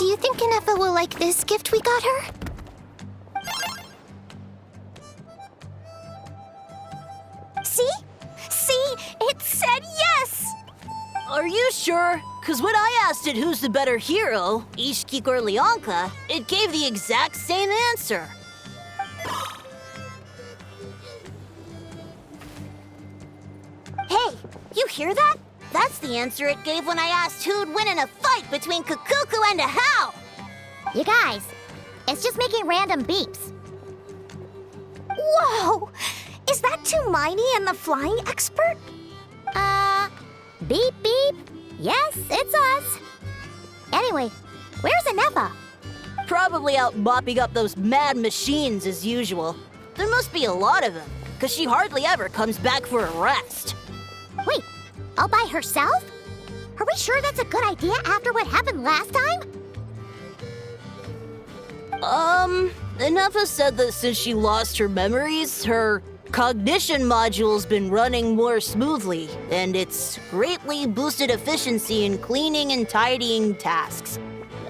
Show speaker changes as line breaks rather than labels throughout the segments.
Do you think Ineffa will like this gift we got her?
See? See? It said yes!
Are you sure? Because when I asked it who's the better hero, Ishkik or Leonka, it gave the exact same answer.
Hey, you hear that? That's the answer it gave when I asked who'd win in a fight between Kukuku and a How.
You guys, it's just making random beeps.
Whoa! Is that Tumaini and the flying expert?
Beep beep. Yes, it's us. Anyway, where's Ineffa?
Probably out mopping up those mad machines as usual. There must be a lot of them, because she hardly ever comes back for a rest.
Wait, all by herself? Are we sure that's a good idea after what happened last time?
Ineffa said that since she lost her memories, her cognition module's been running more smoothly, and it's greatly boosted efficiency in cleaning and tidying tasks.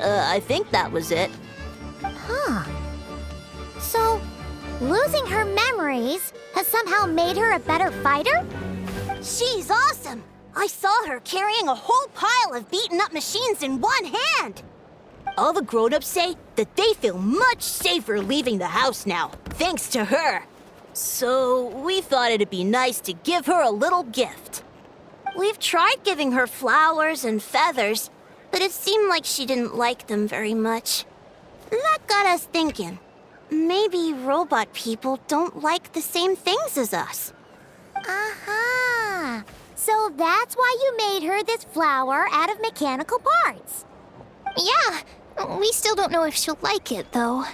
I think that was it.
Huh. So, losing her memories has somehow made her a better fighter?
She's awesome! I saw her carrying a whole pile of beaten up machines in one hand!
All the grown-ups say that they feel much safer leaving the house now, thanks to her. So we thought it'd be nice to give her a little gift.
We've tried giving her flowers and feathers, but it seemed like she didn't like them very much. That got us thinking. Maybe robot people don't like the same things as us.
Aha! So that's why you made her this flower out of mechanical parts.
Yeah, we still don't know if she'll like it, though.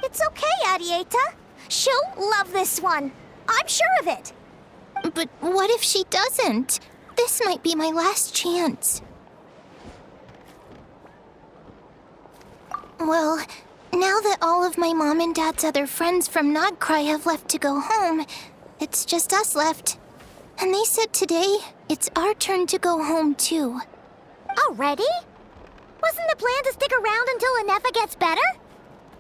It's okay, Arieta. She'll love this one. I'm sure of it.
But what if she doesn't? This might be my last chance. Well, now that all of my mom and dad's other friends from Nodcry have left to go home, it's just us left. And they said today it's our turn to go home, too.
Already? Wasn't the plan to stick around until Ineffa gets better?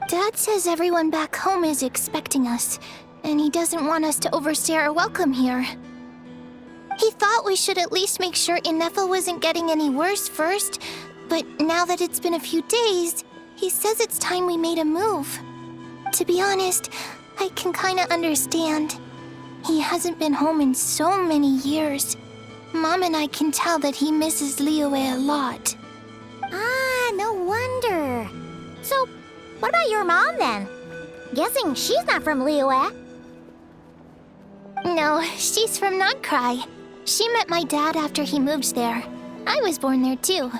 Dad says everyone back home is expecting us, and he doesn't want us to overstay our welcome here. He thought we should at least make sure Ineffa wasn't getting any worse first, but now that it's been a few days, he says it's time we made a move. To be honest, I can kinda understand. He hasn't been home in so many years. Mom and I can tell that he misses Liyue a lot.
Ah, no wonder. So, what about your mom then? Guessing she's not from Liyue.
No, she's from Nodcry. She met my dad after he moved there. I was born there too.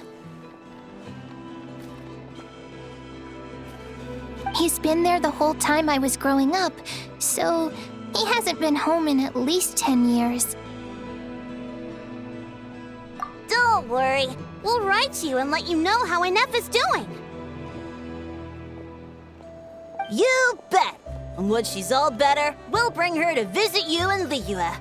He's been there the whole time I was growing up, so he hasn't been home in at least 10 years.
Don't worry. We'll write you and let you know how Ineffa's doing.
You bet! And when she's all better, we'll bring her to visit you in Liyue.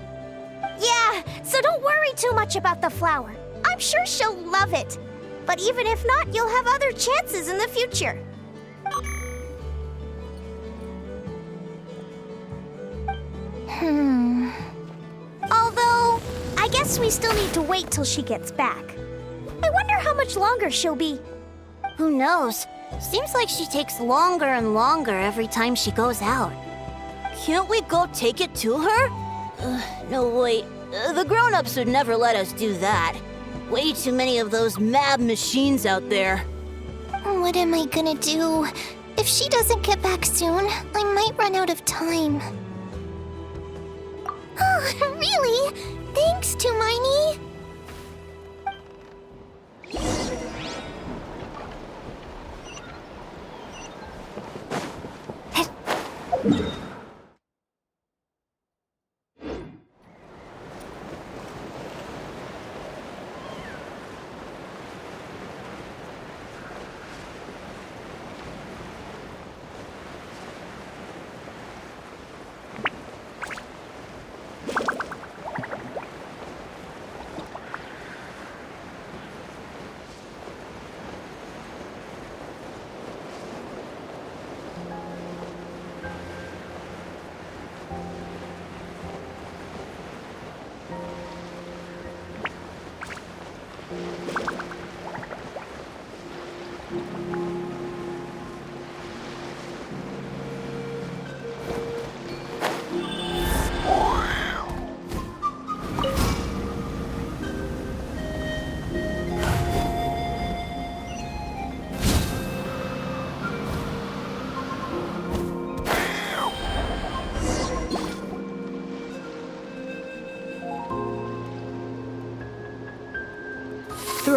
Yeah, so don't worry too much about the flower. I'm sure she'll love it. But even if not, you'll have other chances in the future. Although, I guess we still need to wait till she gets back. I wonder how much longer she'll be. Who knows? Seems like she takes longer and longer every time she goes out.
Can't we go take it to her? No, wait. The grown-ups would never let us do that. Way too many of those mad machines out there.
What am I gonna do? If she doesn't get back soon, I might run out of time. Oh, really? Thanks, Tumaini.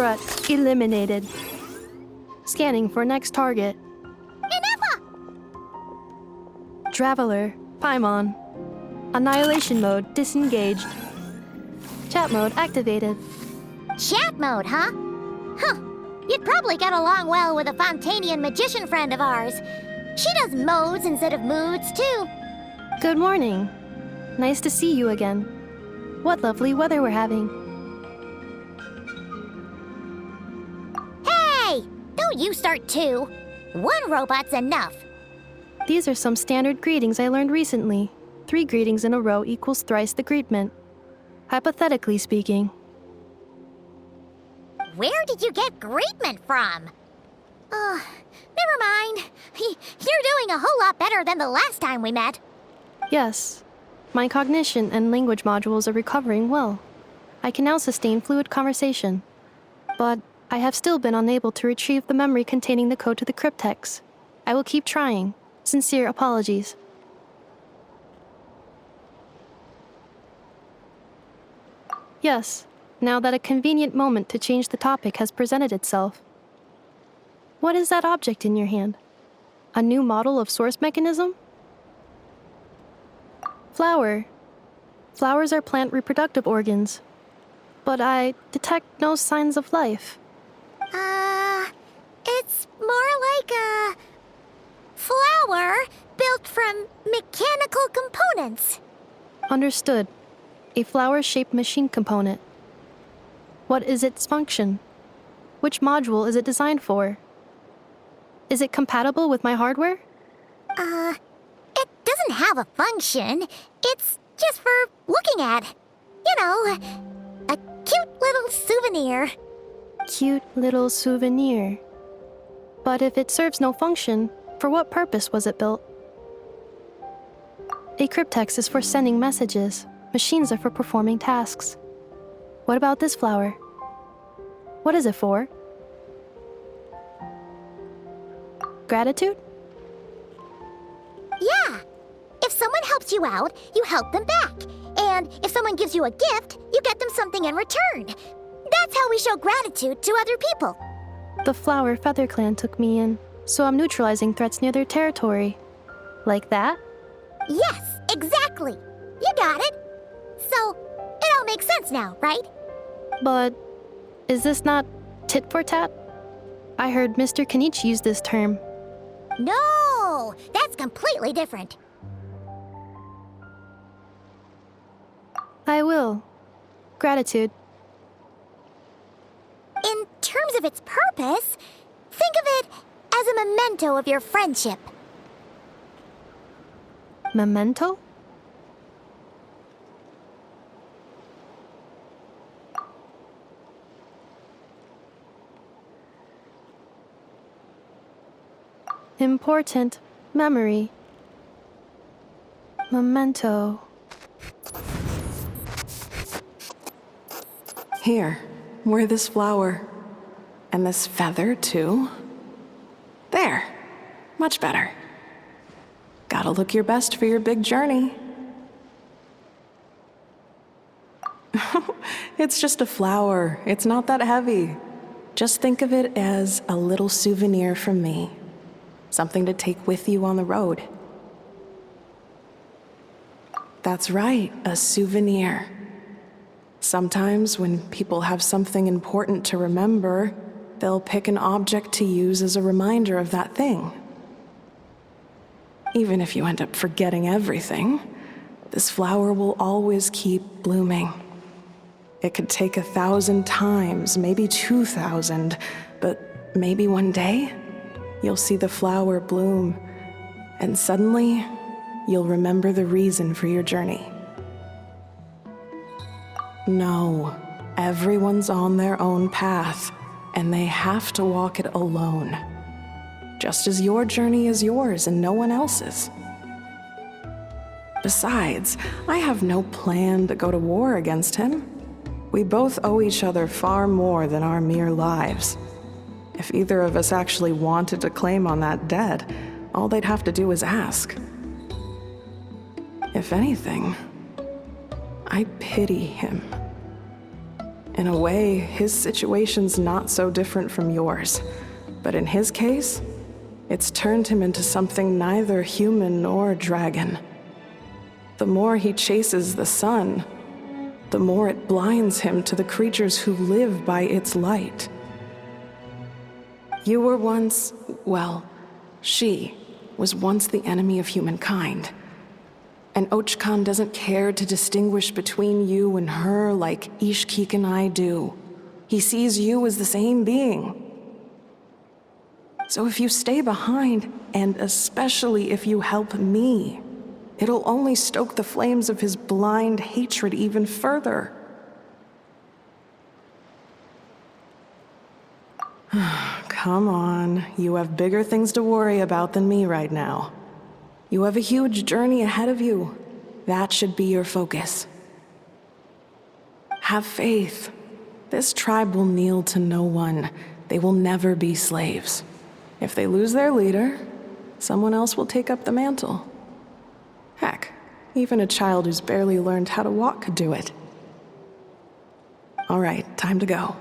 Threat eliminated. Scanning for next target.
Ineffa!
Traveler, Paimon. Annihilation mode disengaged. Chat mode activated.
Chat mode, huh? Huh. You'd probably get along well with a Fontanian magician friend of ours. She does modes instead of moods, too.
Good morning. Nice to see you again. What lovely weather we're having.
Hey! Don't you start too. One robot's enough.
These are some standard greetings I learned recently. 3 greetings in a row equals thrice the greetment. Hypothetically speaking.
Where did you get greetment from? Never mind. You're doing a whole lot better than the last time we met.
Yes. My cognition and language modules are recovering well. I can now sustain fluid conversation. But I have still been unable to retrieve the memory containing the code to the cryptex. I will keep trying. Sincere apologies. Yes, now that a convenient moment to change the topic has presented itself. What is that object in your hand? A new model of source mechanism? Flower. Flowers are plant reproductive organs. But I detect no signs of life.
It's more like a flower built from mechanical components.
Understood. A flower-shaped machine component. What is its function? Which module is it designed for? Is it compatible with my hardware?
It doesn't have a function. It's just for looking at. You know, a cute little souvenir.
Cute little souvenir. But if it serves no function, for what purpose was it built? A cryptex is for sending messages. Machines are for performing tasks. What about this flower? What is it for? Gratitude?
Yeah. If someone helps you out, you help them back. And if someone gives you a gift, you get them something in return. That's how we show gratitude to other people.
The Flower Feather Clan took me in, so I'm neutralizing threats near their territory. Like that?
Yes, exactly. You got it. So, it all makes sense now, right?
But is this not tit for tat? I heard Mr. Kenichi use this term.
No, that's completely different.
I will. Gratitude.
In terms of its purpose, think of it as a memento of your friendship.
Memento? Important memory. Memento.
Here, wear this flower. And this feather, too. There. Much better. Gotta look your best for your big journey. It's just a flower. It's not that heavy. Just think of it as a little souvenir from me. Something to take with you on the road. That's right, a souvenir. Sometimes when people have something important to remember, they'll pick an object to use as a reminder of that thing. Even if you end up forgetting everything, this flower will always keep blooming. It could take 1,000 times, maybe 2,000, but maybe one day, you'll see the flower bloom, and suddenly, you'll remember the reason for your journey. No, everyone's on their own path, and they have to walk it alone. Just as your journey is yours and no one else's. Besides, I have no plan to go to war against him. We both owe each other far more than our mere lives. If either of us actually wanted to claim on that debt, all they'd have to do is ask. If anything, I pity him. In a way, his situation's not so different from yours. But in his case, it's turned him into something neither human nor dragon. The more he chases the sun, the more it blinds him to the creatures who live by its light. You were once, well, she was once the enemy of humankind. And Ochkan doesn't care to distinguish between you and her like Ishkik and I do. He sees you as the same being. So if you stay behind, and especially if you help me, it'll only stoke the flames of his blind hatred even further. Come on, you have bigger things to worry about than me right now. You have a huge journey ahead of you. That should be your focus. Have faith. This tribe will kneel to no one. They will never be slaves. If they lose their leader, someone else will take up the mantle. Heck, even a child who's barely learned how to walk could do it. All right, time to go.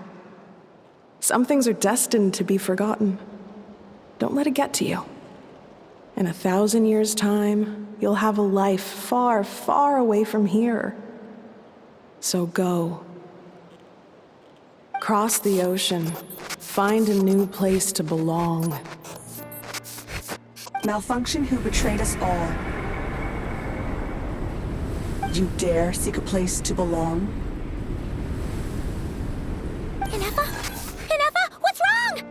Some things are destined to be forgotten. Don't let it get to you. In 1,000 years' time, you'll have a life far, far away from here. So go. Cross the ocean. Find a new place to belong.
Malfunction who betrayed us all. You dare seek a place to belong?
Ineffa? Ineffa, what's wrong?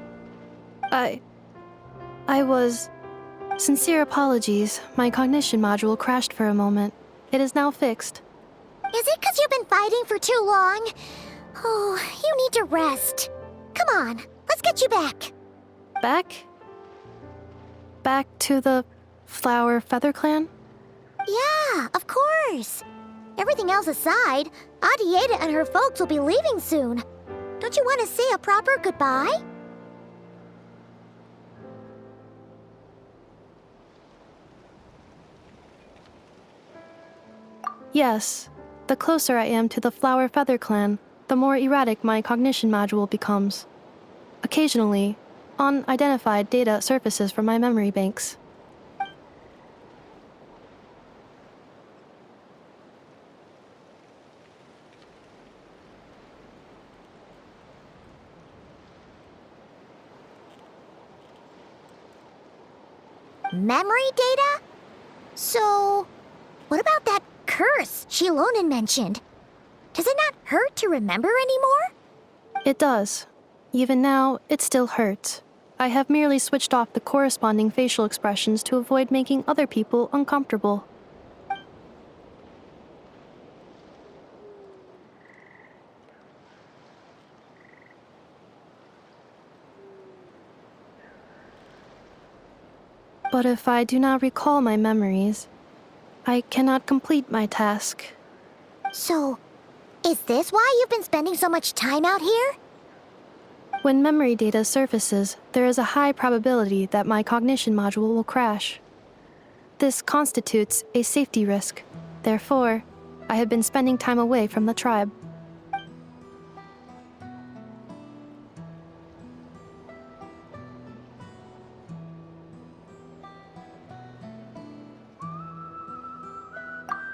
I was... Sincere apologies. My cognition module crashed for a moment. It is now fixed.
Is it because you've been fighting for too long? Oh, you need to rest. Come on, let's get you back.
Back? Back to the Flower Feather Clan?
Yeah, of course. Everything else aside, Adieta and her folks will be leaving soon. Don't you want to say a proper goodbye?
Yes. The closer I am to the Flower Feather Clan, the more erratic my cognition module becomes. Occasionally, unidentified data surfaces from my memory banks.
Memory data? So, what about that curse Shilonen mentioned? Does it not hurt to remember anymore?
It does. Even now, it still hurts. I have merely switched off the corresponding facial expressions to avoid making other people uncomfortable. But if I do not recall my memories, I cannot complete my task.
So, is this why you've been spending so much time out here?
When memory data surfaces, there is a high probability that my cognition module will crash. This constitutes a safety risk. Therefore, I have been spending time away from the tribe.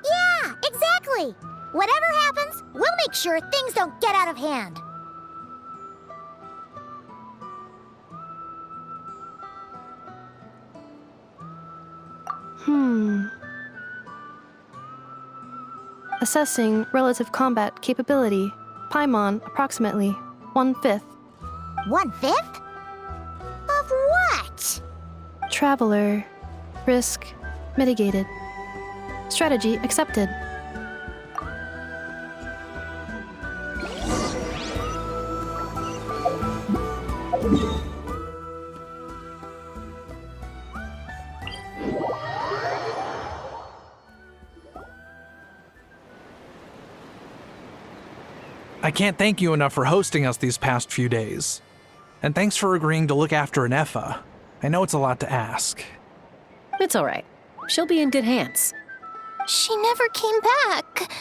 Yeah, exactly! Whatever happens, we'll make sure things don't get out of hand.
Assessing relative combat capability. Paimon, approximately 1/5.
1/5? Of what?
Traveler. Risk mitigated. Strategy accepted.
I can't thank you enough for hosting us these past few days. And thanks for agreeing to look after Ineffa. I know it's a lot to ask.
It's all right. She'll be in good hands.
She never came back.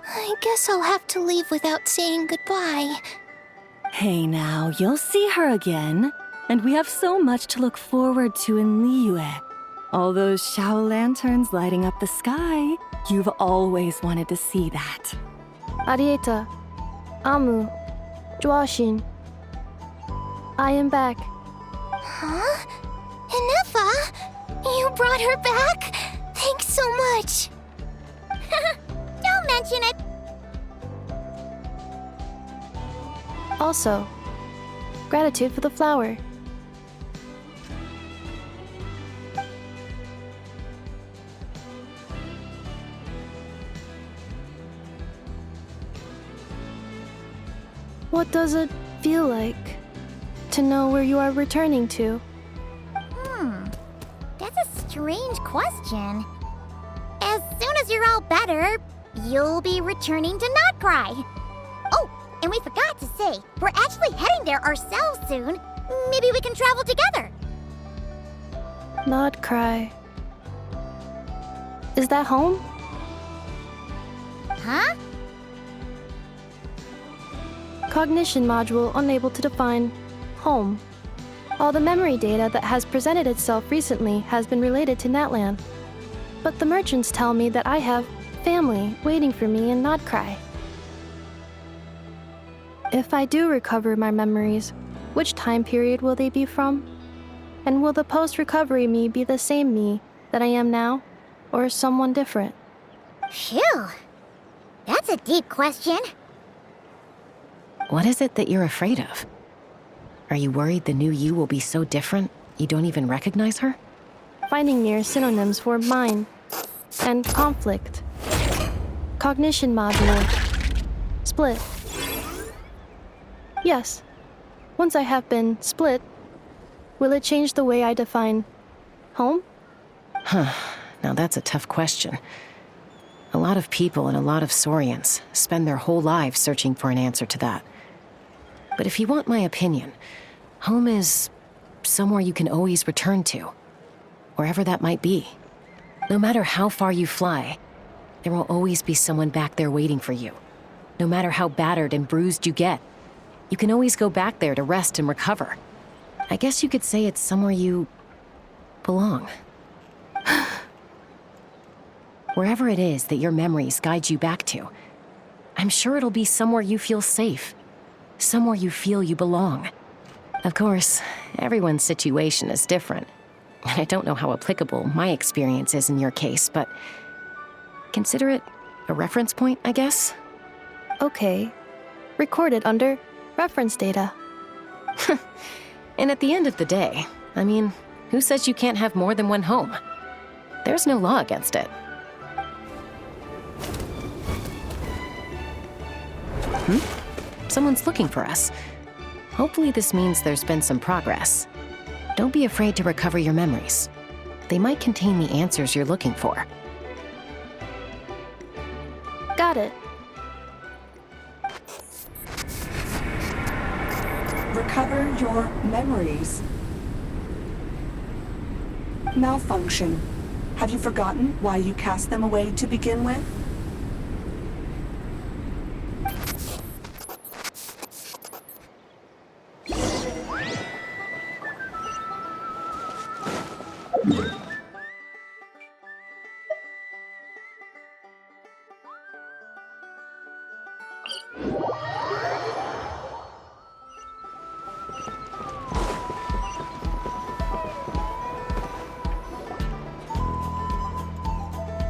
I guess I'll have to leave without saying goodbye.
Hey now, you'll see her again. And we have so much to look forward to in Liyue. All those Shao lanterns lighting up the sky. You've always wanted to see that.
Arieta, Amu, Joashin. I am back.
Huh? Ineffa? You brought her back? Thanks so much.
Don't mention it.
Also, gratitude for the flower. What does it feel like to know where you are returning to?
That's a strange question. As soon as you're all better, you'll be returning to Not Cry. Oh, and we forgot to say, we're actually heading there ourselves soon. Maybe we can travel together.
Not cry. Is that home?
Huh?
Cognition module unable to define home. All the memory data that has presented itself recently has been related to Natlan. But the merchants tell me that I have family waiting for me in Not Cry. If I do recover my memories, which time period will they be from? And will the post-recovery me be the same me that I am now, or someone different?
Phew. That's a deep question.
What is it that you're afraid of? Are you worried the new you will be so different you don't even recognize her?
Finding near synonyms for mine and conflict. Cognition module. Split. Yes. Once I have been split, will it change the way I define home?
Now that's a tough question. A lot of people and a lot of Saurians spend their whole lives searching for an answer to that. But if you want my opinion, home is somewhere you can always return to, wherever that might be. No matter how far you fly, there will always be someone back there waiting for you. No matter how battered and bruised you get, you can always go back there to rest and recover. I guess you could say it's somewhere you belong. Wherever it is that your memories guide you back to, I'm sure it'll be somewhere you feel safe. Somewhere you feel you belong. Of course, everyone's situation is different. And I don't know how applicable my experience is in your case, but consider it a reference point, I guess?
Okay. Recorded under reference data.
And at the end of the day, I mean, who says you can't have more than one home? There's no law against it. Someone's looking for us. Hopefully this means there's been some progress. Don't be afraid to recover your memories. They might contain the answers you're looking for.
Got it.
Recover your memories. Malfunction. Have you forgotten why you cast them away to begin with?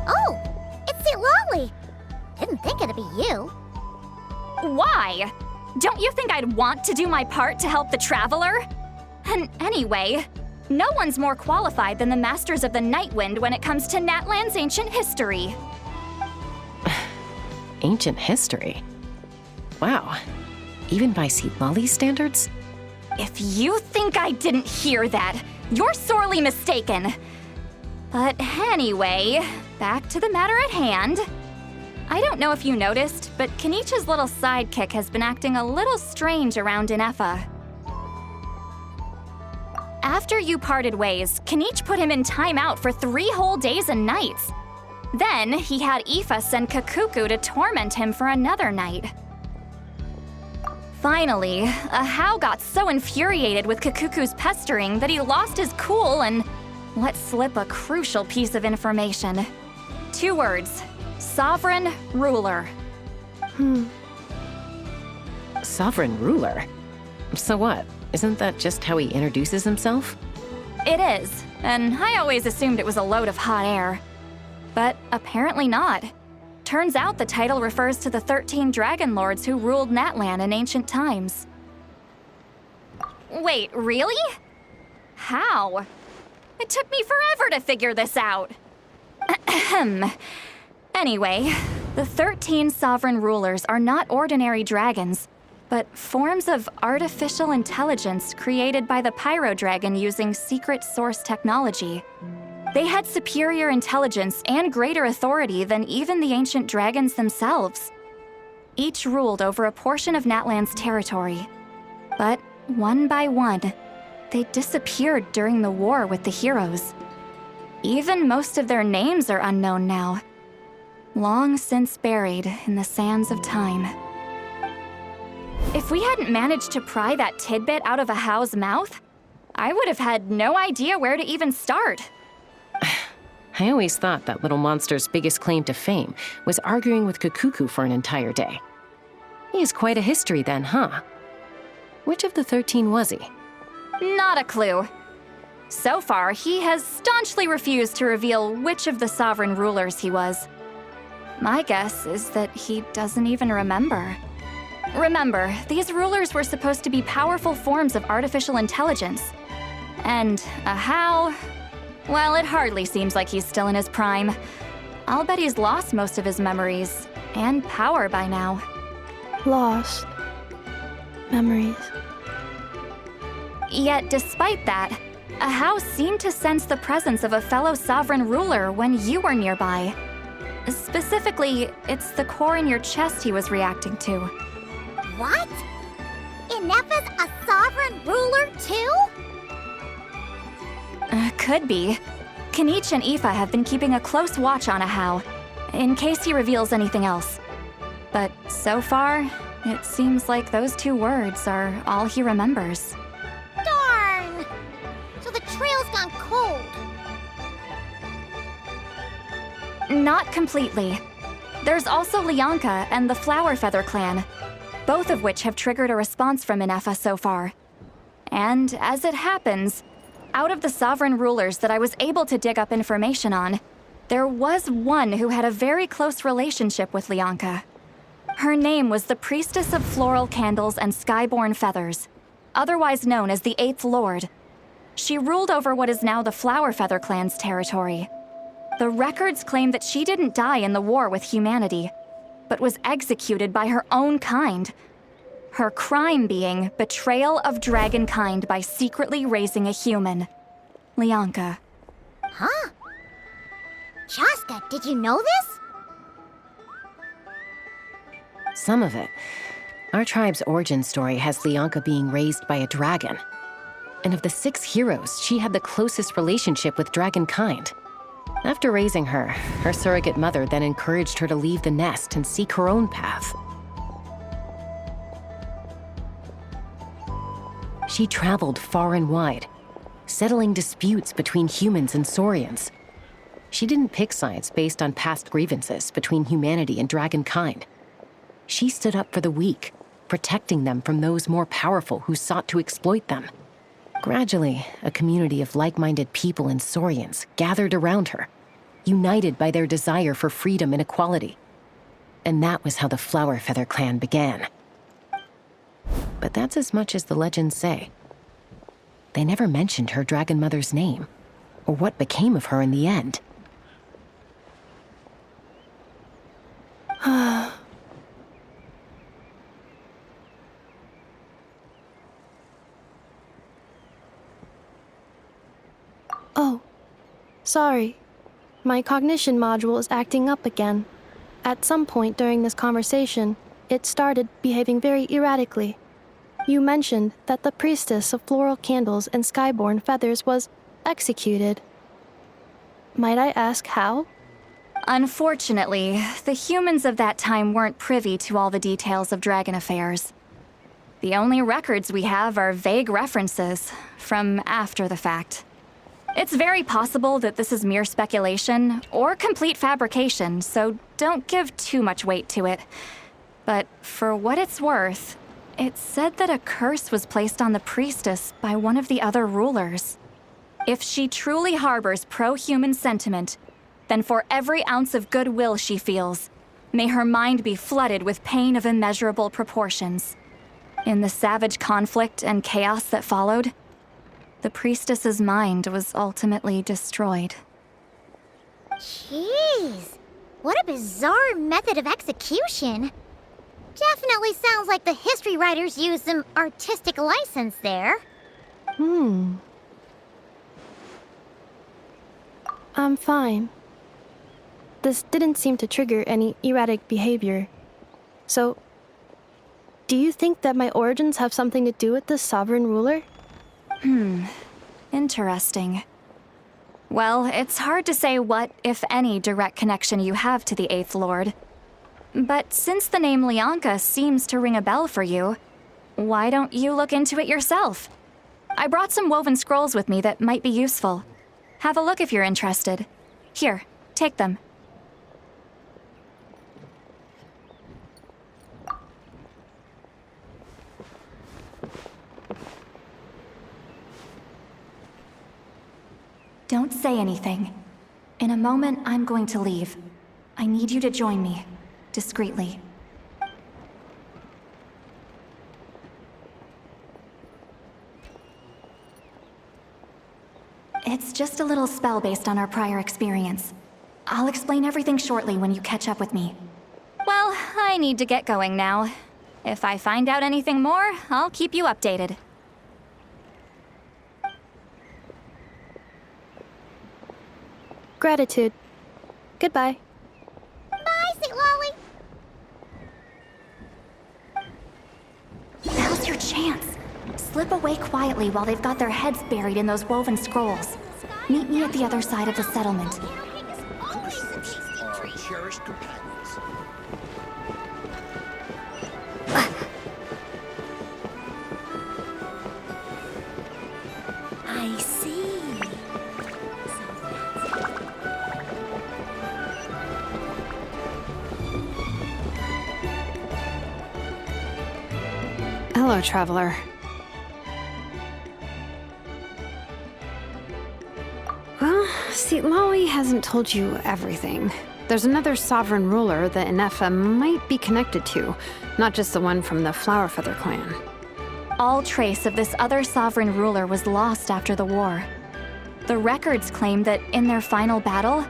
Oh, it's St. Lolly. Didn't think it'd be you.
Why? Don't you think I'd want to do my part to help the Traveler? And anyway, no one's more qualified than the Masters of the Nightwind when it comes to Natlan's ancient history.
Ancient history? Wow. Even by St. Lolly's standards?
If you think I didn't hear that, you're sorely mistaken. But anyway, back to the matter at hand. I don't know if you noticed, but Kenichi's little sidekick has been acting a little strange around Ineffa. After you parted ways, Kenichi put him in timeout for 3 whole days and nights. Then he had Ineffa send Kakuku to torment him for another night. Finally, Ahau got so infuriated with Kakuku's pestering that he lost his cool and let slip a crucial piece of information. 2 words: sovereign ruler.
Sovereign ruler? So what? Isn't that just how he introduces himself?
It is, and I always assumed it was a load of hot air. But apparently not. Turns out the title refers to the 13 dragon lords who ruled Natlan in ancient times. Wait, really? How? It took me forever to figure this out. Anyway, the 13 sovereign rulers are not ordinary dragons, but forms of artificial intelligence created by the Pyro Dragon using secret source technology. They had superior intelligence and greater authority than even the ancient dragons themselves. Each ruled over a portion of Natlan's territory. But one by one, they disappeared during the war with the heroes. Even most of their names are unknown now, long since buried in the sands of time. If we hadn't managed to pry that tidbit out of Ahau's mouth, I would have had no idea where to even start.
I always thought that little monster's biggest claim to fame was arguing with Kakuku for an entire day. He has quite a history then, huh? Which of the 13 was he?
Not a clue. So far, he has staunchly refused to reveal which of the sovereign rulers he was. My guess is that he doesn't even remember. Remember, these rulers were supposed to be powerful forms of artificial intelligence. And Ahau, well, it hardly seems like he's still in his prime. I'll bet he's lost most of his memories and power by now.
Lost. Memories.
Yet, despite that, Ahau seemed to sense the presence of a fellow sovereign ruler when you were nearby. Specifically, it's the core in your chest he was reacting to.
What? Ineffa's a sovereign ruler too?
Could be. Kanich and Ineffa have been keeping a close watch on Ahau, in case he reveals anything else. But so far, it seems like those 2 words are all he remembers.
Darn! So the trail's gone cold.
Not completely. There's also Lianka and the Flower Feather clan, both of which have triggered a response from Ineffa so far. And as it happens, out of the sovereign rulers that I was able to dig up information on, there was one who had a very close relationship with Lianka. Her name was the Priestess of Floral Candles and Skyborn Feathers, otherwise known as the 8th Lord. She ruled over what is now the Flower Feather clan's territory. The records claim that she didn't die in the war with humanity, but was executed by her own kind. Her crime being betrayal of dragonkind by secretly raising a human. Lianka.
Huh? Chaska, did you know this?
Some of it. Our tribe's origin story has Lianka being raised by a dragon. And of the 6 heroes, she had the closest relationship with dragonkind. After raising her, her surrogate mother then encouraged her to leave the nest and seek her own path. She traveled far and wide, settling disputes between humans and saurians. She didn't pick sides based on past grievances between humanity and dragonkind. She stood up for the weak, protecting them from those more powerful who sought to exploit them. Gradually, a community of like-minded people and saurians gathered around her, united by their desire for freedom and equality. And that was how the Flower Feather clan began. But that's as much as the legends say. They never mentioned her dragon mother's name, or what became of her in the end.
Oh, sorry. My cognition module is acting up again. At some point during this conversation, it started behaving very erratically. You mentioned that the priestess of floral candles and skyborn feathers was executed. Might I ask how?
Unfortunately, the humans of that time weren't privy to all the details of dragon affairs. The only records we have are vague references from after the fact. It's very possible that this is mere speculation or complete fabrication, so don't give too much weight to it. But for what it's worth, it's said that a curse was placed on the priestess by one of the other rulers. If she truly harbors pro-human sentiment, then for every ounce of goodwill she feels, may her mind be flooded with pain of immeasurable proportions. In the savage conflict and chaos that followed, the priestess's mind was ultimately destroyed.
Jeez, what a bizarre method of execution. Definitely sounds like the history writers used some artistic license there.
I'm fine. This didn't seem to trigger any erratic behavior. So, do you think that my origins have something to do with the sovereign ruler?
Interesting. Well, it's hard to say what, if any, direct connection you have to the Eighth Lord. But since the name Lianka seems to ring a bell for you, why don't you look into it yourself? I brought some woven scrolls with me that might be useful. Have a look if you're interested. Here, take them. Don't say anything. In a moment, I'm going to leave. I need you to join me, discreetly. It's just a little spell based on our prior experience. I'll explain everything shortly when you catch up with me. Well, I need to get going now. If I find out anything more, I'll keep you updated.
Gratitude. Goodbye.
Bye, St. Lolly.
Now's your chance. Slip away quietly while they've got their heads buried in those woven scrolls. Meet me at the other side of the settlement.
I see.
Hello, traveler. Well, see, Lolly hasn't told you everything. There's another sovereign ruler that Ineffa might be connected to, not just the one from the Flower Feather clan.
All trace of this other sovereign ruler was lost after the war. The records claim that in their final battle,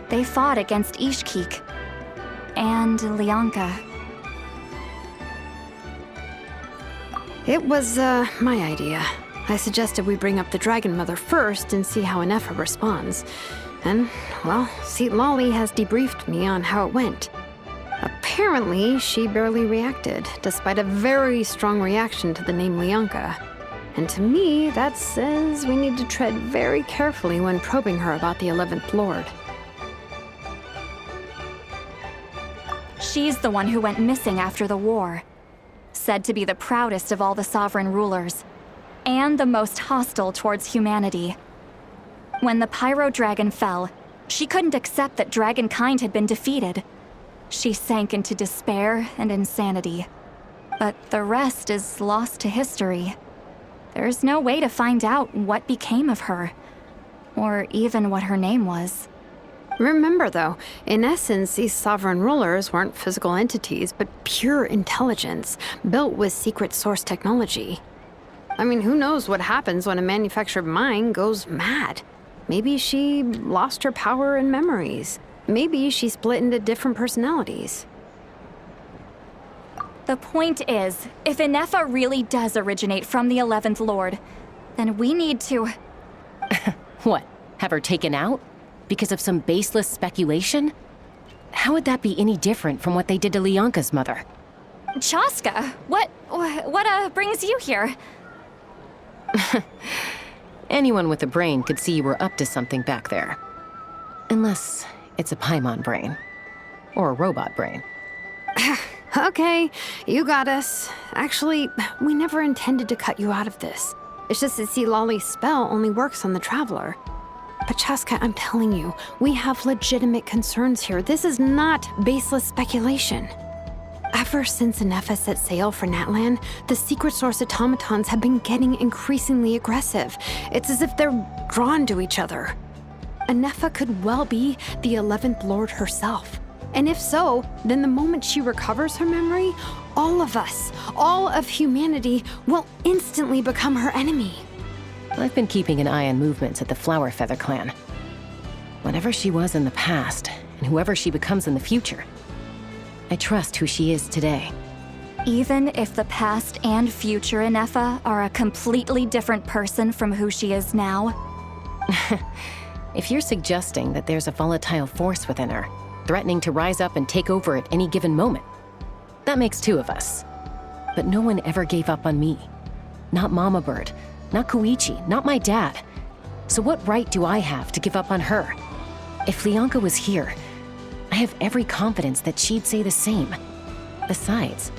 they fought against Ishkik and Lianka.
It was, my idea. I suggested we bring up the Dragon Mother first and see how Ineffa responds. And, well, see, Lolly has debriefed me on how it went. Apparently, she barely reacted, despite a very strong reaction to the name Lianka. And to me, that says we need to tread very carefully when probing her about the 11th Lord.
She's the one who went missing after the war. Said to be the proudest of all the sovereign rulers, and the most hostile towards humanity. When the Pyro Dragon fell, she couldn't accept that dragonkind had been defeated. She sank into despair and insanity. But the rest is lost to history. There's no way to find out what became of her, or even what her name was.
Remember, though, in essence, these sovereign rulers weren't physical entities, but pure intelligence, built with secret source technology. I mean, who knows what happens when a manufactured mind goes mad? Maybe she lost her power and memories. Maybe she split into different personalities.
The point is, if Ineffa really does originate from the 11th Lord, then we need to...
What? Have her taken out? Because of some baseless speculation? How would that be any different from what they did to Lianka's mother?
Chaska, what brings you here?
Anyone with a brain could see you were up to something back there. Unless It's a Paimon brain. Or a robot brain.
Okay, you got us. Actually, we never intended to cut you out of this. It's just that Lolly's spell only works on the Traveler. But Chaska, I'm telling you, we have legitimate concerns here. This is not baseless speculation. Ever since Ineffa set sail for Natlan, the secret source automatons have been getting increasingly aggressive. It's as if they're drawn to each other. Ineffa could well be the 11th Lord herself. And if so, then the moment she recovers her memory, all of us, all of humanity, will instantly become her enemy.
I've been keeping an eye on movements at the Flower Feather clan. Whatever she was in the past, and whoever she becomes in the future, I trust who she is today.
Even if the past and future Ineffa are a completely different person from who she is now?
If you're suggesting that there's a volatile force within her, threatening to rise up and take over at any given moment, that makes two of us. But no one ever gave up on me. Not Mama Bird, not Koichi, not my dad. So what right do I have to give up on her? If Leonka was here, I have every confidence that she'd say the same. Besides,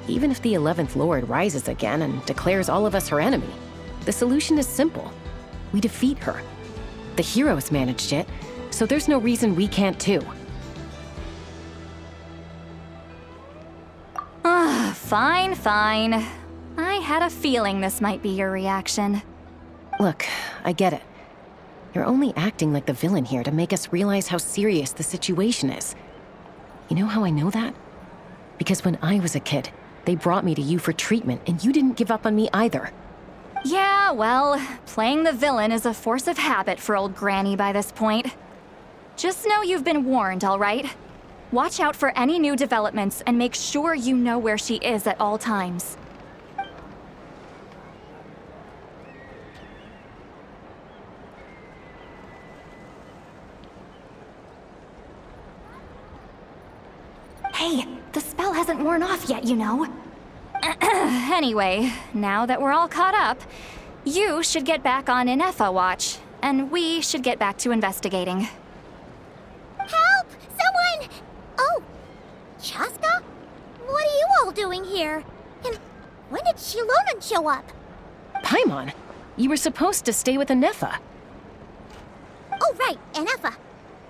even if the 11th Lord rises again and declares all of us her enemy, the solution is simple. We defeat her. The heroes managed it, so there's no reason we can't too.
Fine, fine. I had a feeling this might be your reaction.
Look, I get it. You're only acting like the villain here to make us realize how serious the situation is. You know how I know that? Because when I was a kid, they brought me to you for treatment, and you didn't give up on me either.
Yeah, well, playing the villain is a force of habit for old Granny by this point. Just know you've been warned, all right? Watch out for any new developments and make sure you know where she is at all times. Hey, the spell hasn't worn off yet, you know. Anyway, now that we're all caught up, you should get back on Ineffa watch, and we should get back to investigating.
Help! Someone! Oh, Chaska? What are you all doing here? And when did Shilonan show up?
Paimon, you were supposed to stay with Ineffa.
Oh, right, Ineffa.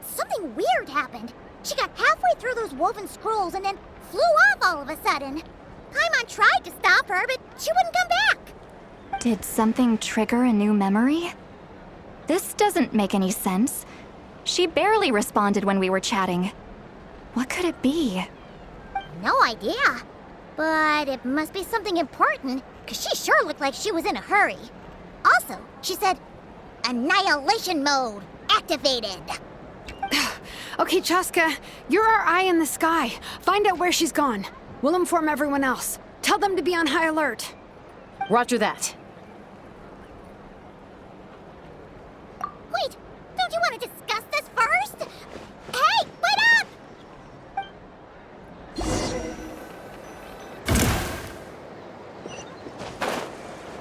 Something weird happened. She got halfway through those woven scrolls and then flew off all of a sudden. Paimon tried to stop her, but she wouldn't come back.
Did something trigger a new memory? This doesn't make any sense. She barely responded when we were chatting. What could it be?
No idea. But it must be something important, because she sure looked like she was in a hurry. Also, she said, Annihilation mode activated.
Okay, Chaska, you're our eye in the sky. Find out where she's gone. We'll inform everyone else. Tell them to be on high alert.
Roger that.
Wait, don't you want to discuss this first? Hey, wait up!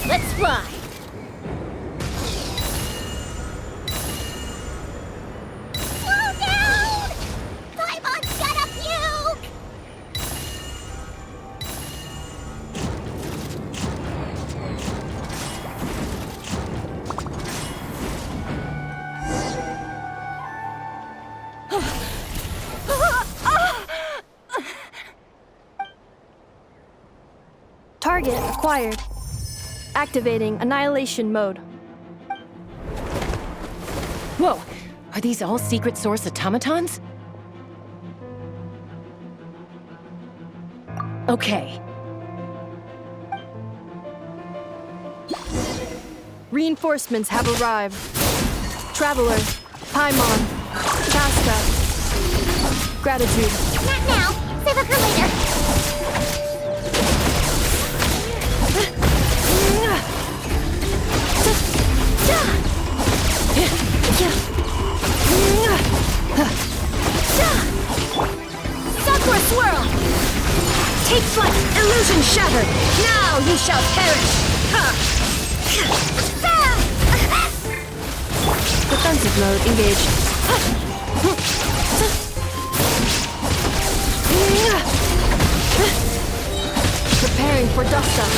Let's fly!
Slow down! Paimon's gonna puke!
Target acquired. Activating annihilation mode.
Whoa, are these all secret source automatons? Okay.
Reinforcements have arrived. Traveler, Paimon, Chaska. Gratitude.
Not now. Save it for later.
Sakura swirl! Take flight! Illusion shattered! Now you shall perish!
Defensive mode engaged. Preparing for dust-up.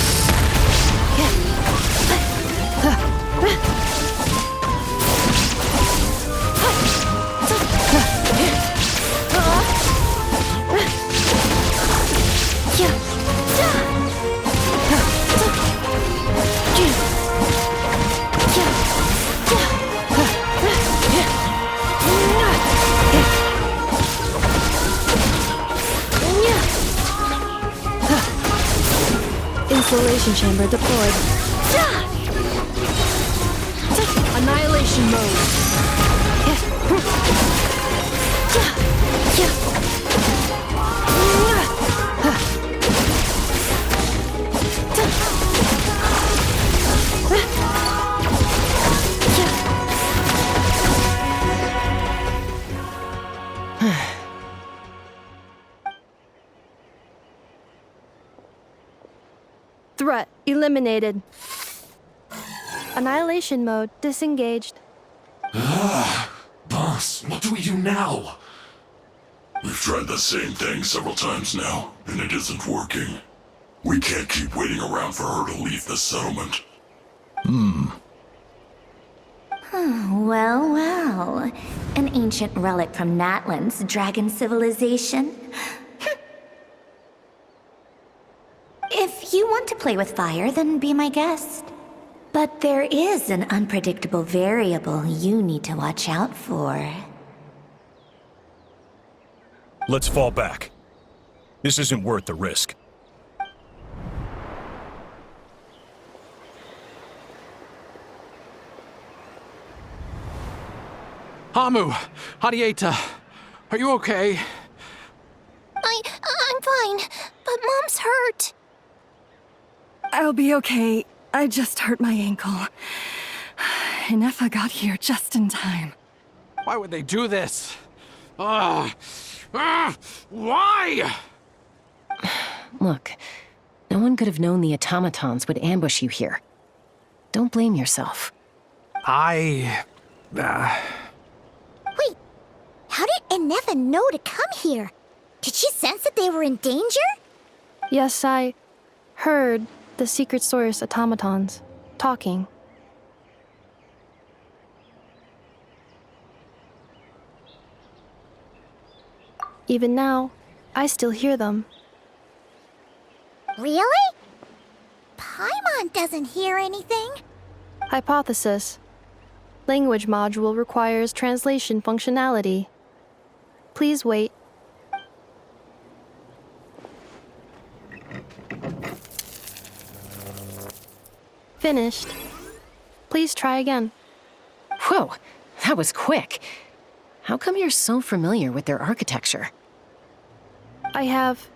Insulation chamber deployed. Annihilation mode. Threat eliminated. Annihilation mode disengaged.
Boss, what do we do now? We've tried the same thing several times now, and it isn't working. We can't keep waiting around for her to leave the settlement.
Well, well. An ancient relic from Natlan's dragon civilization. If you want to play with fire, then be my guest. But there is an unpredictable variable you need to watch out for.
Let's fall back. This isn't worth the risk.
Hamu, Hadieta, are you okay?
I'm fine, but Mom's hurt.
I'll be okay. I just hurt my ankle. Ineffa got here just in time.
Why would they do this? Why?
Look, no one could have known the automatons would ambush you here. Don't blame yourself.
Wait, how did Ineffa know to come here? Did she sense that they were in danger?
Yes, I heard the secret source automatons talking. Even now, I still hear them.
Really? Paimon doesn't hear anything.
Hypothesis. Language module requires translation functionality. Please wait. Finished. Please try again.
Whoa, that was quick. How come you're so familiar with their architecture?
I have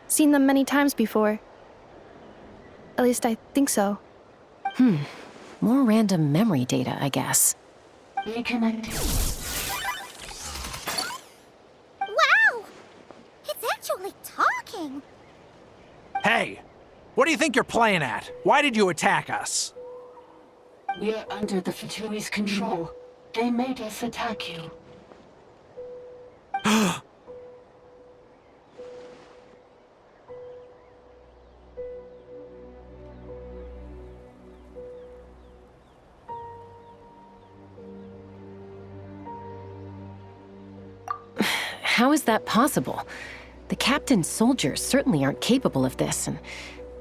seen them many times before. At least I think so.
More random memory data, I guess.
Wow! It's actually talking.
Hey, what do you think you're playing at? Why did you attack us?
We're under the Fatui's control. They made us attack you.
How is that possible? The captain's soldiers certainly aren't capable of this, and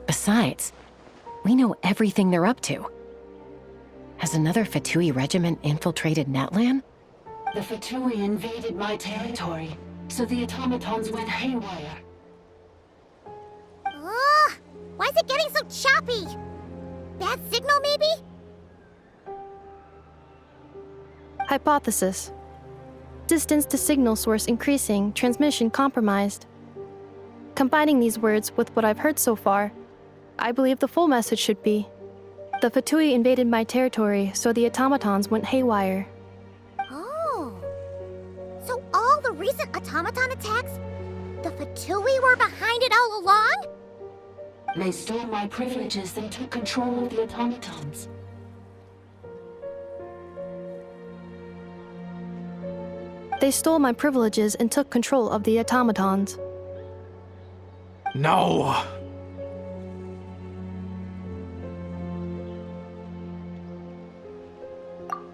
besides, we know everything they're up to. Has another Fatui regiment infiltrated Natlan?
The Fatui invaded my territory, so the automatons went haywire.
Ugh! Why is it getting so choppy? Bad signal, maybe?
Hypothesis. Distance to signal source increasing, transmission compromised. Combining these words with what I've heard so far, I believe the full message should be: the Fatui invaded my territory, so the automatons went haywire.
Oh. So all the recent automaton attacks, the Fatui were behind it all along?
They stole my privileges and took control of the automatons.
They stole my privileges and took control of the automatons.
No!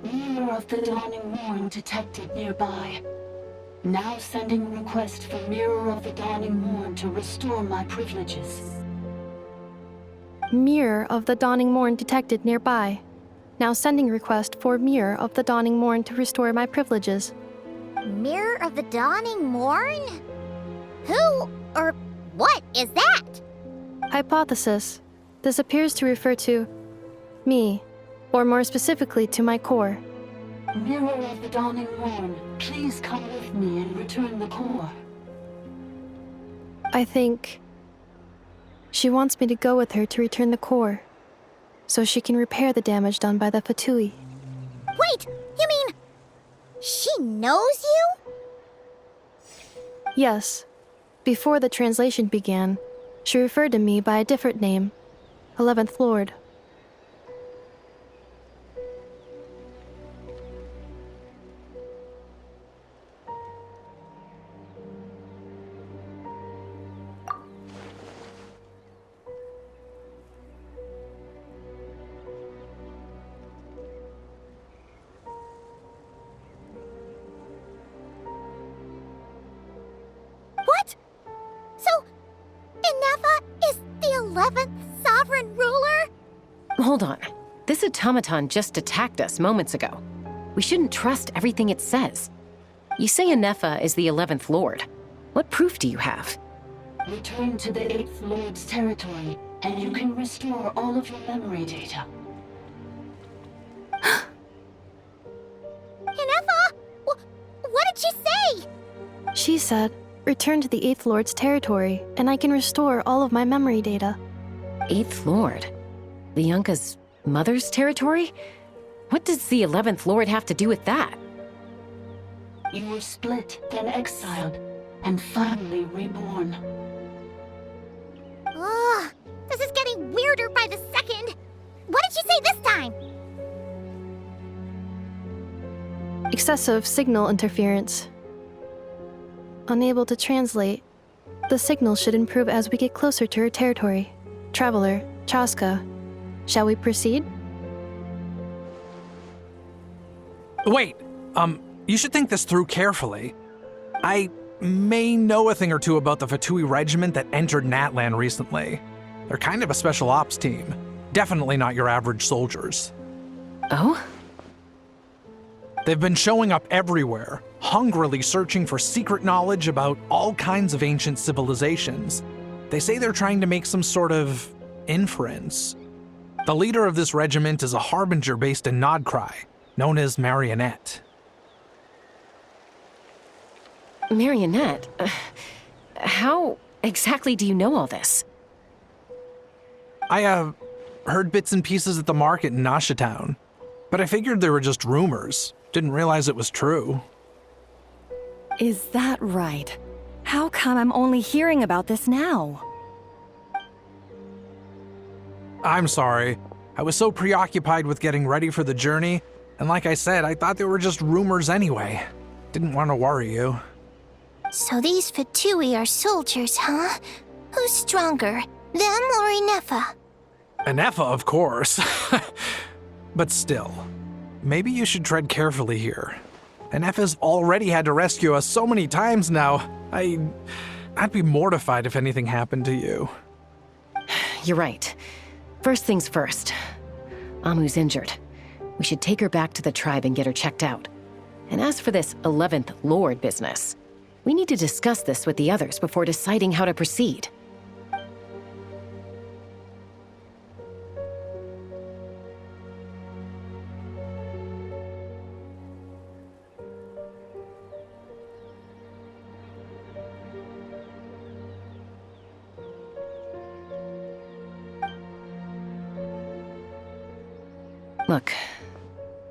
Mirror of the Dawning Morn detected nearby. Now sending request for Mirror of the Dawning Morn to restore my privileges.
Mirror of the Dawning Morn detected nearby. Now sending request for Mirror of the Dawning Morn to restore my privileges.
Mirror of the Dawning Morn? Who or what is that?
Hypothesis. This appears to refer to me, or more specifically to my core.
Mirror of the Dawning Morn, please come with me and return the core.
I think she wants me to go with her to return the core, so she can repair the damage done by the Fatui.
Wait, you mean she knows you?
Yes. Before the translation began, she referred to me by a different name, 11th Lord.
What? So, Ineffa is the 11th sovereign ruler?
Hold on. This automaton just attacked us moments ago. We shouldn't trust everything it says. You say Ineffa is the 11th Lord. What proof do you have?
Return to the 8th Lord's territory, and you can restore all of your memory data.
Ineffa? What did she say?
She said, return to the 8th Lord's territory, and I can restore all of my memory data.
8th Lord? The Yunka's mother's territory? What does the 11th Lord have to do with that?
You were split, then exiled, and finally reborn.
Ugh, this is getting weirder by the second. What did she say this time?
Excessive signal interference. Unable to translate. The signal should improve as we get closer to her territory. Traveler, Chaska, shall we proceed?
Wait, you should think this through carefully. I may know a thing or two about the Fatui regiment that entered Natlan recently. They're kind of a special ops team. Definitely not your average soldiers.
Oh?
They've been showing up everywhere, hungrily searching for secret knowledge about all kinds of ancient civilizations. They say they're trying to make some sort of inference. The leader of this regiment is a harbinger based in Nodcry, known as Marionette.
Marionette? How exactly do you know all this?
I, heard bits and pieces at the market in Nasha Town, but I figured they were just rumors. Didn't realize it was true.
Is that right? How come I'm only hearing about this now?
I'm sorry. I was so preoccupied with getting ready for the journey, and like I said, I thought they were just rumors anyway. Didn't want to worry you.
So these Fatui are soldiers, huh? Who's stronger, them or Ineffa?
Ineffa, of course. But still, maybe you should tread carefully here. Ineffa's already had to rescue us so many times now. I'd be mortified if anything happened to you.
You're right. First things first. Amu's injured. We should take her back to the tribe and get her checked out. And as for this 11th Lord business, we need to discuss this with the others before deciding how to proceed. Look,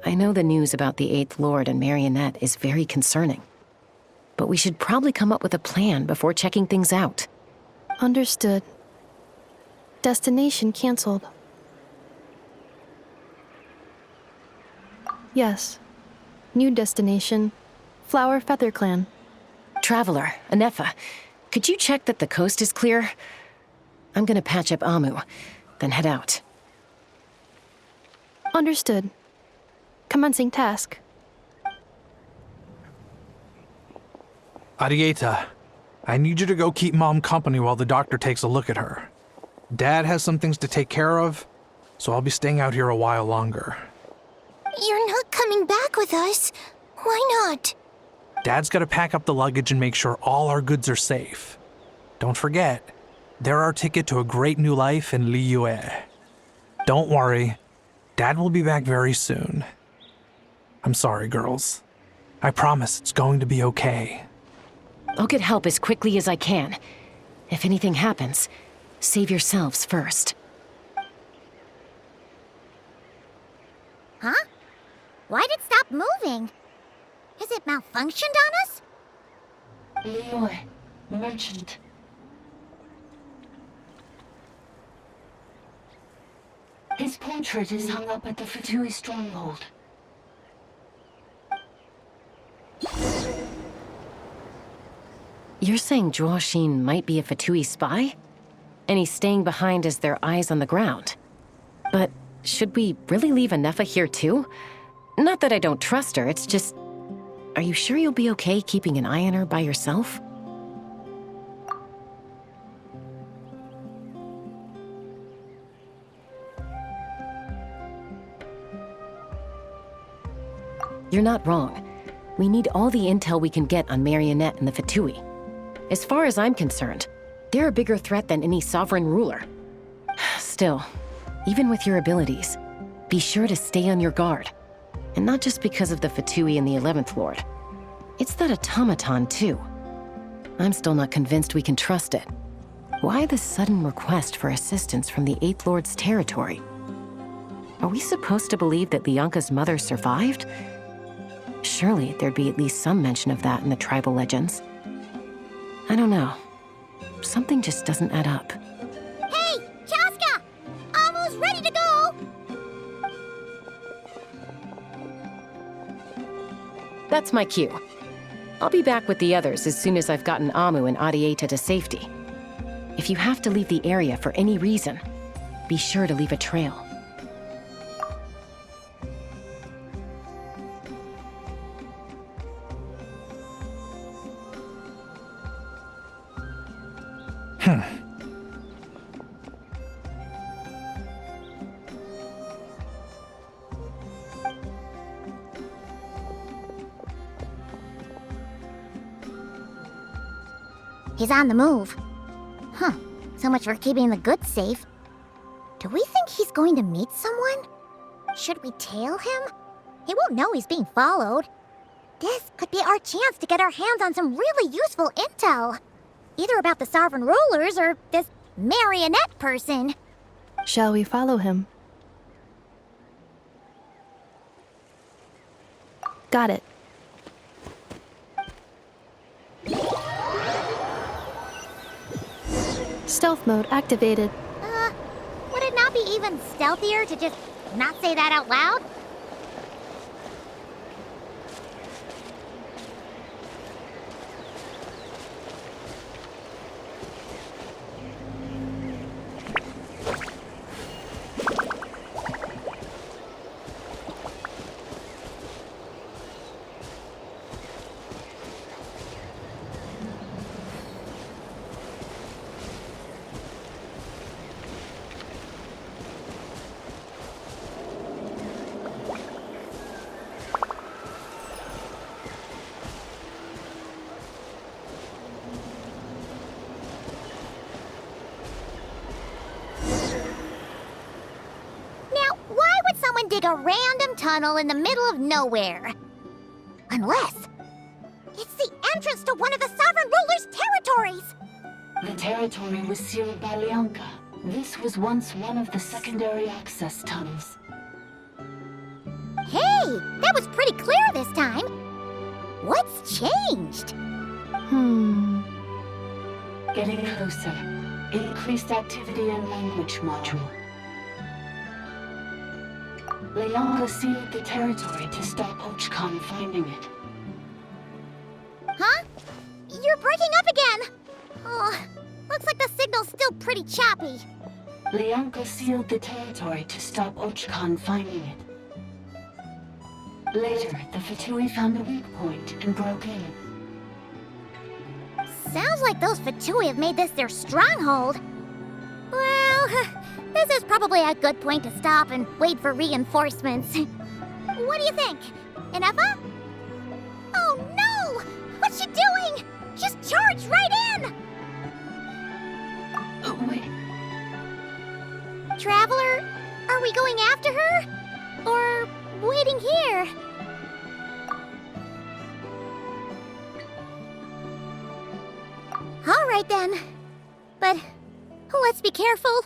I know the news about the 8th Lord and Marionette is very concerning, but we should probably come up with a plan before checking things out.
Understood. Destination canceled. Yes. New destination, Flower Feather Clan.
Traveler, Ineffa, could you check that the coast is clear? I'm gonna patch up Amu, then head out.
Understood. Commencing task.
Arieta, I need you to go keep Mom company while the doctor takes a look at her. Dad has some things to take care of, so I'll be staying out here a while longer.
You're not coming back with us. Why not?
Dad's gotta pack up the luggage and make sure all our goods are safe. Don't forget, they're our ticket to a great new life in Liyue. Don't worry, Dad will be back very soon. I'm sorry, girls. I promise it's going to be okay.
I'll get help as quickly as I can. If anything happens, save yourselves first.
Huh? Why'd it stop moving? Has it malfunctioned on us?
Liyue, merchant. His portrait is hung up at the Fatui stronghold.
You're saying Zhuoxin might be a Fatui spy? And he's staying behind as their eyes on the ground. But should we really leave Ineffa here too? Not that I don't trust her, it's just... Are you sure you'll be okay keeping an eye on her by yourself? You're not wrong. We need all the intel we can get on Marionette and the Fatui. As far as I'm concerned, they're a bigger threat than any sovereign ruler. Still, even with your abilities, be sure to stay on your guard. And not just because of the Fatui and the 11th Lord. It's that automaton, too. I'm still not convinced we can trust it. Why the sudden request for assistance from the 8th Lord's territory? Are we supposed to believe that Lianka's mother survived? Surely there'd be at least some mention of that in the tribal legends. I don't know. Something just doesn't add up.
Hey, Chaska! Almost ready to go!
That's my cue. I'll be back with the others as soon as I've gotten Amu and Arieta to safety. If you have to leave the area for any reason, be sure to leave a trail.
He's on the move. Huh. So much for keeping the goods safe. Do we think he's going to meet someone? Should we tail him? He won't know he's being followed. This could be our chance to get our hands on some really useful intel. Either about the sovereign rulers or this marionette person.
Shall we follow him? Got it. Stealth mode activated.
Would it not be even stealthier to just not say that out loud? Dig a random tunnel in the middle of nowhere. Unless it's the entrance to one of the sovereign ruler's territories.
The territory was sealed by Lianka. This was once one of the secondary access tunnels.
Hey, that was pretty clear this time. What's changed?
Getting closer. Increased activity in language module. Lianka sealed the territory to stop Ochkan finding it.
You're breaking up again! Oh, looks like the signal's still pretty choppy.
Lianka sealed the territory to stop Ochkan finding it. Later, the Fatui found a weak point and broke in.
Sounds like those Fatui have made this their stronghold. Well, this is probably a good point to stop and wait for reinforcements. What do you think? Ineffa? Oh no! What's she doing? Just charged right in!
Wait.
Traveler, are we going after her? Or waiting here? All right then. But let's be careful.